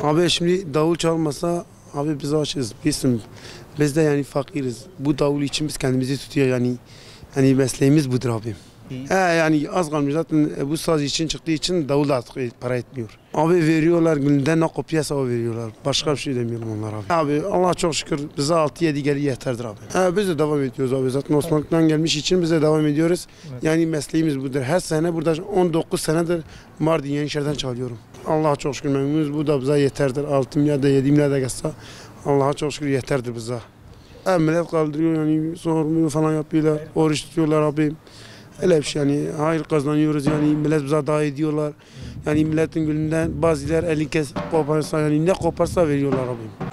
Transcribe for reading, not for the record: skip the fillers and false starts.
Abi şimdi davul çalmasa abi biz açız. Biz de yani fakiriz. Bu davul için biz kendimizi tutuyor yani. Yani mesleğimiz budur abi. Yani az kalmış zaten bu saz için çıktığı için davul da artık para etmiyor. Abi veriyorlar günden ne kopyasa o veriyorlar. Başka bir şey demiyorum onlar abi. Abi Allah çok şükür bize 6-7 geri yeterdir abi. Biz de devam ediyoruz abi. Zaten Osmanlı'dan gelmiş için biz de devam ediyoruz. Evet. Yani mesleğimiz budur. Her sene burada 19 senedir Mardin Yenişehir'den çalıyorum. Allah'a çok şükür memnunuz. Bu da bize yeterdir. 6 milyar da 7 milyar da gelse Allah'a çok şükür yeterdir bize. Millet kaldırıyor yani sormuyor falan yapıyorlar. Oruç tutuyorlar abi. Öyle bir şey yani hayır kazanıyoruz yani millet bize daha ediyorlar. Yani milletin gülünden bazıları elini koparsa yani ne koparsa veriyorlar abi.